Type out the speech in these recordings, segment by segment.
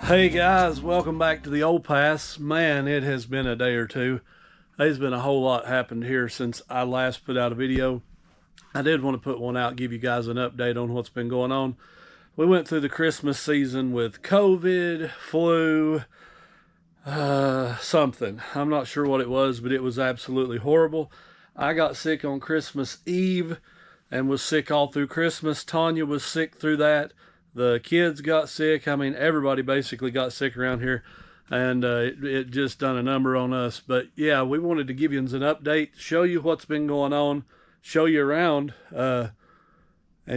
Hey guys, welcome back to the Old Pass. Man, it has been a day or two. There's been a whole lot happened here since I last put out a video. I did want to put one out, give you guys an update on what's been going on. We went through the Christmas season with COVID, flu, something. I'm not sure what it was, but it was absolutely horrible. I got sick on Christmas Eve and was sick all through Christmas. Tanya was sick through that. The kids got sick. I mean, everybody basically got sick around here, and it just done a number on us. But yeah, we wanted to give you an update, show you what's been going on, show you around, and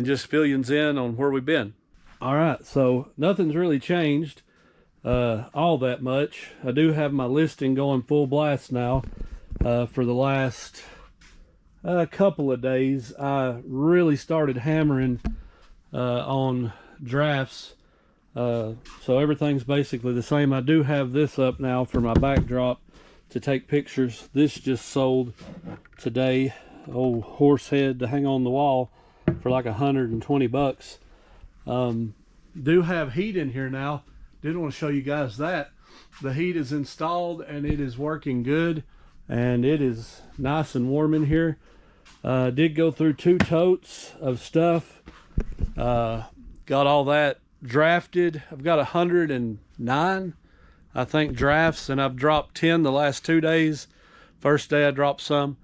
just fill you in on where we've been. All right, so nothing's really changed all that much. I do have my listing going full blast now. For the last couple of days, I really started hammering on drafts, so everything's basically the same. I do have this up now for my backdrop to take pictures. This just sold today, old horse head to hang on the wall for like $120. Do have heat in here now. Did want to show you guys that the heat is installed and it is working good, and it is nice and warm in here. Did go through 2 totes of stuff. Got all that drafted. I've got 109, I think, drafts, and I've dropped 10 the last 2 days. First day I dropped some.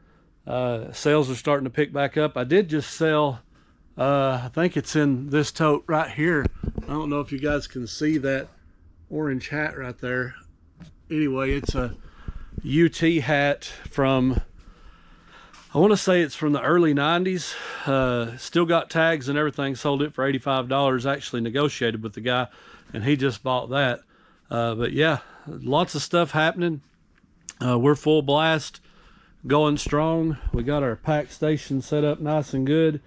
Sales are starting to pick back up. I did just sell, I think it's in this tote right here. I don't know if you guys can see that orange hat right there. Anyway, it's a UT hat from, I want to say it's from the early 90s. Still got tags and everything. Sold it for $85. Actually negotiated with the guy, and he just bought that. But yeah, lots of stuff happening. We're full blast, going strong. We got our pack station set up nice and good.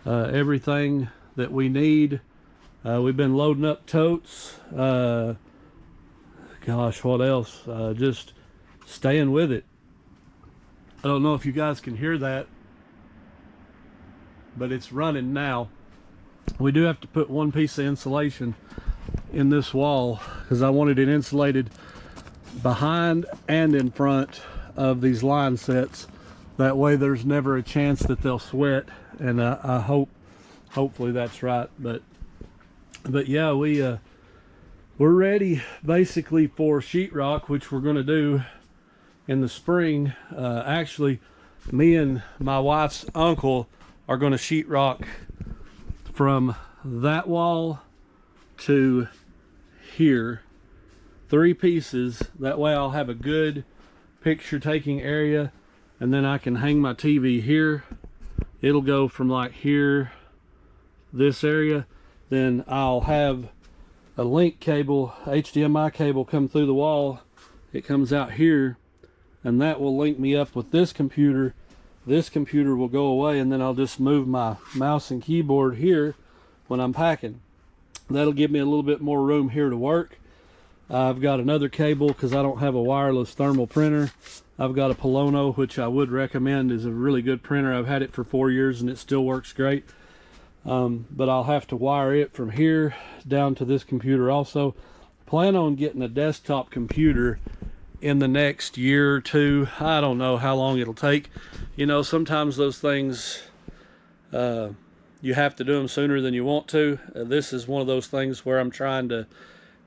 Everything that we need. We've been loading up totes. Gosh, what else? Just staying with it. I don't know if you guys can hear that, but it's running now. We do have to put one piece of insulation in this wall because I wanted it insulated behind and in front of these line sets. That way there's never a chance that they'll sweat, and I hopefully that's right. But yeah, we're ready basically for sheetrock, which we're going to do in the spring. Actually, me and my wife's uncle are going to sheetrock from that wall to here, 3 pieces. That way I'll have a good picture taking area, and then I can hang my TV here. It'll go from like here, this area. Then I'll have a link cable, HDMI cable, come through the wall. It comes out here, and that will link me up with this computer. This computer will go away, and then I'll just move my mouse and keyboard here when I'm packing. That'll give me a little bit more room here to work. I've got another cable because I don't have a wireless thermal printer. I've got a Polono, which I would recommend, is a really good printer. I've had it for 4 years and it still works great. But I'll have to wire it from here down to this computer also. Plan on getting a desktop computer in the next year or two. I don't know how long it'll take. You know, sometimes those things, you have to do them sooner than you want to. This is one of those things where I'm trying to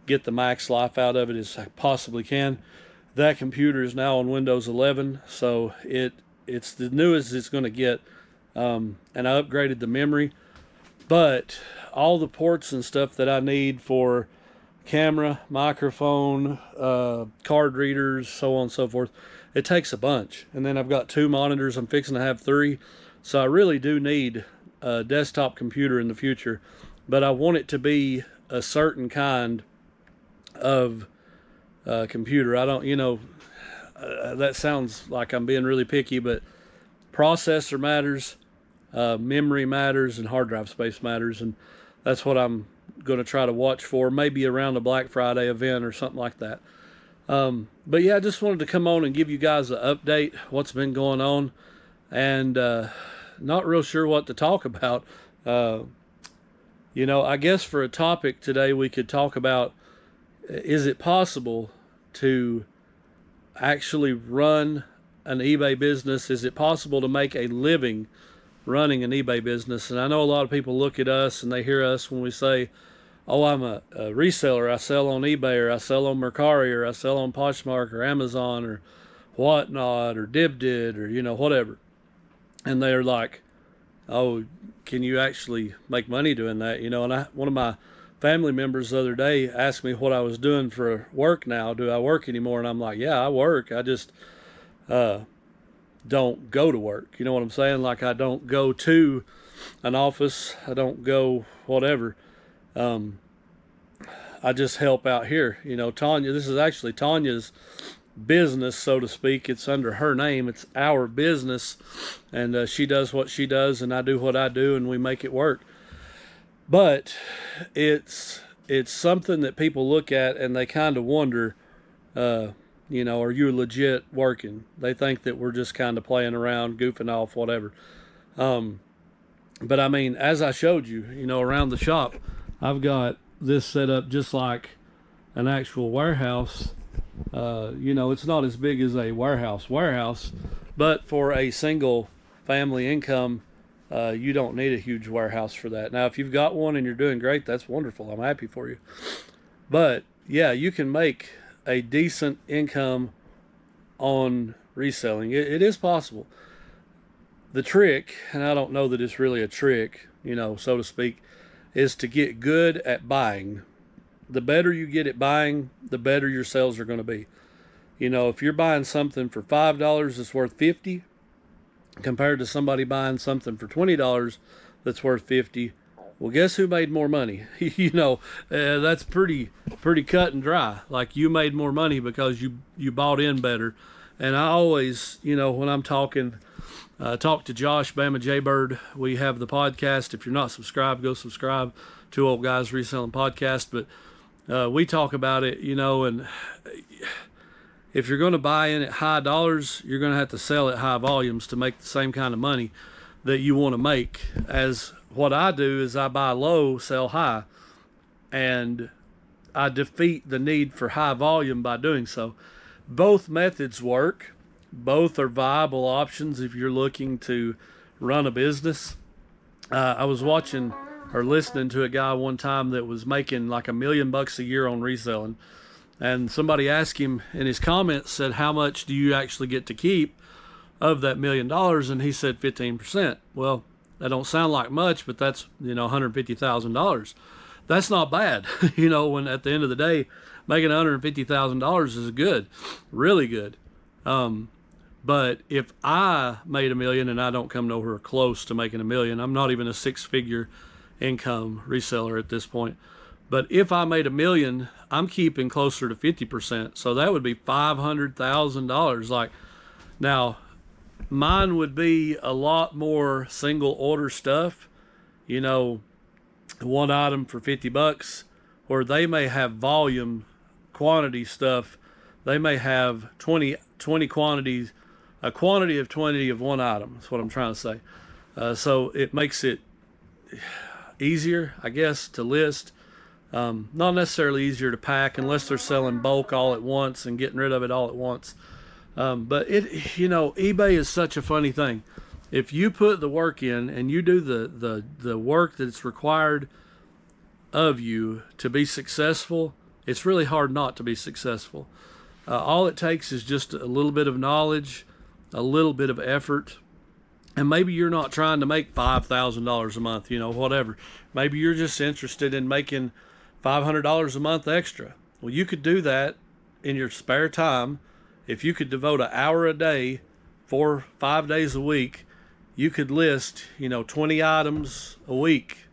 get the max life out of it as I possibly can. That computer is now on Windows 11, so it's the newest it's going to get. And I upgraded the memory, but all the ports and stuff that I need for camera, microphone, card readers, so on and so forth, it takes a bunch. And then I've got 2 monitors. I'm fixing to have 3, so I really do need a desktop computer in the future, but I want it to be a certain kind of computer. I don't, that sounds like I'm being really picky, but processor matters, memory matters, and hard drive space matters, and that's what I'm going to try to watch for, maybe around a Black Friday event or something like that. But yeah, I just wanted to come on and give you guys an update, what's been going on, and not real sure what to talk about. I guess for a topic today we could talk about is it possible to actually run an eBay business? Is it possible to make a living running an eBay business? And I know a lot of people look at us and they hear us when we say, oh, I'm a reseller, I sell on eBay, or I sell on Mercari, or I sell on Poshmark or Amazon or whatnot, or Dibdid, or, you know, whatever. And they're like, oh, can you actually make money doing that? You know, and one of my family members the other day asked me what I was doing for work now. Do I work anymore? And I'm like, yeah, I work. I just don't go to work. You know what I'm saying? Like, I don't go to an office. I don't go whatever. I just help out here. You know, Tanya, this is actually Tanya's business, so to speak. It's under her name. It's our business, and she does what she does, and I do what I do, and we make it work. But it's something that people look at and they kind of wonder, you know, are you legit working? They think that we're just kind of playing around, goofing off, whatever. But I mean, as I showed you, you know, around the shop, I've got this set up just like an actual warehouse. You know, it's not as big as a warehouse, but for a single family income, you don't need a huge warehouse for that. Now, if you've got one and you're doing great, that's wonderful. I'm happy for you. But yeah, you can make a decent income on reselling. It is possible. The trick, and I don't know that it's really a trick, you know, so to speak, is to get good at buying. The better you get at buying, the better your sales are going to be. You know, if you're buying something for $5 that's worth $50, compared to somebody buying something for $20 that's worth $50, well, guess who made more money? You know, that's pretty cut and dry. Like, you made more money because you bought in better. And I always, you know, when I'm talking, talk to Josh, Bama Jaybird. We have the podcast. If you're not subscribed, go subscribe. Two Old Guys Reselling Podcast. But we talk about it, you know, and if you're going to buy in at high dollars, you're going to have to sell at high volumes to make the same kind of money that you want to make. As what I do is I buy low, sell high, and I defeat the need for high volume by doing so. Both methods work. Both are viable options if you're looking to run a business. I was watching or listening to a guy one time that was making like $1 million a year on reselling. And somebody asked him in his comments, said, how much do you actually get to keep of that $1 million? And he said 15%. Well, that don't sound like much, but that's, you know, $150,000. That's not bad. You know, when at the end of the day, making $150,000 is good, really good. But if I made $1 million and I don't come nowhere close to making $1 million, I'm not even a six-figure income reseller at this point. But if I made $1 million, I'm keeping closer to 50%. So that would be $500,000. Like, now, mine would be a lot more single order stuff. You know, one item for $50, or they may have volume quantity stuff. They may have 20 quantities, a quantity of 20 of one item. That's what I'm trying to say. So it makes it easier, I guess, to list. Not necessarily easier to pack unless they're selling bulk all at once and getting rid of it all at once. But it, you know, eBay is such a funny thing. If you put the work in and you do the work that's required of you to be successful, it's really hard not to be successful. All it takes is just a little bit of knowledge, a little bit of effort, and maybe you're not trying to make $5,000 a month, you know, whatever. Maybe you're just interested in making $500 a month extra. Well, you could do that in your spare time. If you could devote an hour a day, 4 or 5 days a week, you could list, you know, 20 items a week,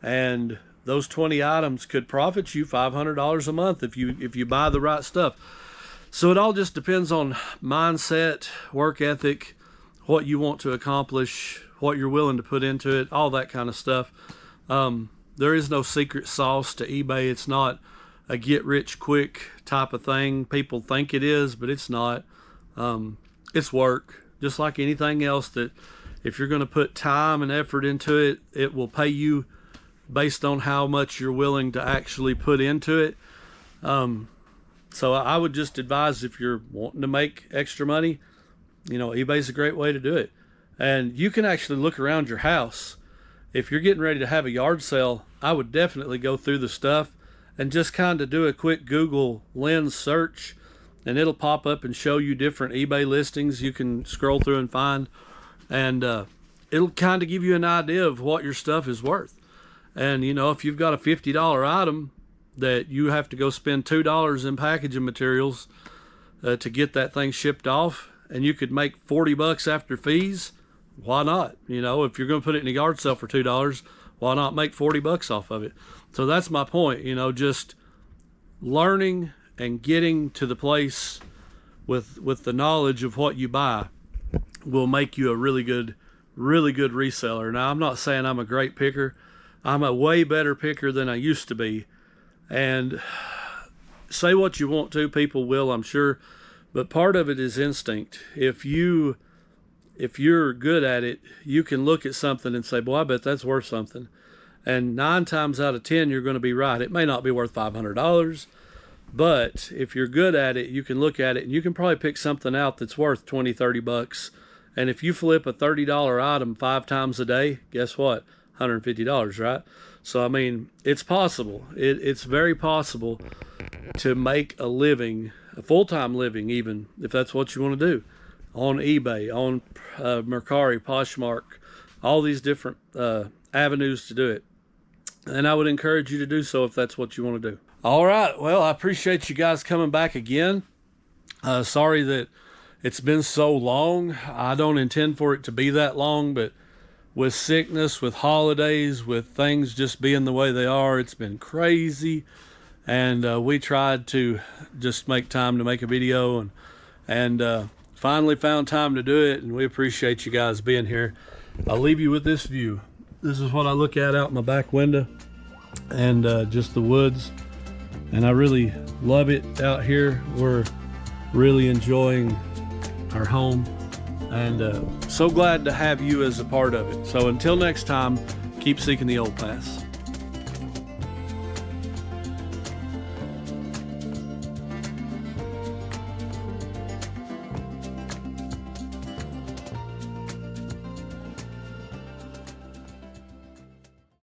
and those 20 items could profit you $500 a month if you buy the right stuff. So it all just depends on mindset, work ethic, what you want to accomplish, what you're willing to put into it, all that kind of stuff. There is no secret sauce to eBay. It's not a get-rich-quick type of thing. People think it is, but it's not. It's work, just like anything else, that if you're going to put time and effort into it, it will pay you based on how much you're willing to actually put into it. So I would just advise, if you're wanting to make extra money, you know, eBay's a great way to do it. And you can actually look around your house. If you're getting ready to have a yard sale, I would definitely go through the stuff and just kind of do a quick Google Lens search, and it'll pop up and show you different eBay listings you can scroll through and find. And it'll kind of give you an idea of what your stuff is worth. And, you know, if you've got a $50 item that you have to go spend $2 in packaging materials to get that thing shipped off, and you could make 40 bucks after fees, why not? You know, if you're going to put it in a yard sale for $2, why not make 40 bucks off of it? So that's my point, you know, just learning and getting to the place with the knowledge of what you buy will make you a really good reseller. Now, I'm not saying I'm a great picker. I'm a way better picker than I used to be. And say what you want to, people will, I'm sure. But part of it is instinct. If you're good at it, you can look at something and say, boy, I bet that's worth something. And 9 times out of 10, you're going to be right. It may not be worth $500, but if you're good at it, you can look at it and you can probably pick something out that's worth 20, 30 bucks. And if you flip a $30 item 5 times a day, guess what? $150, right? So, I mean, it's possible. It's very possible to make a living, a full-time living even, if that's what you want to do, on eBay, on Mercari, Poshmark, all these different avenues to do it. And I would encourage you to do so if that's what you want to do. All right. Well, I appreciate you guys coming back again. Sorry that it's been so long. I don't intend for it to be that long, but with sickness, with holidays, with things just being the way they are, it's been crazy. And we tried to just make time to make a video, and finally found time to do it. And we appreciate you guys being here. I'll leave you with this view. This is what I look at out my back window, and just the woods. And I really love it out here. We're really enjoying our home, and so glad to have you as a part of it. So until next time, keep seeking the old paths.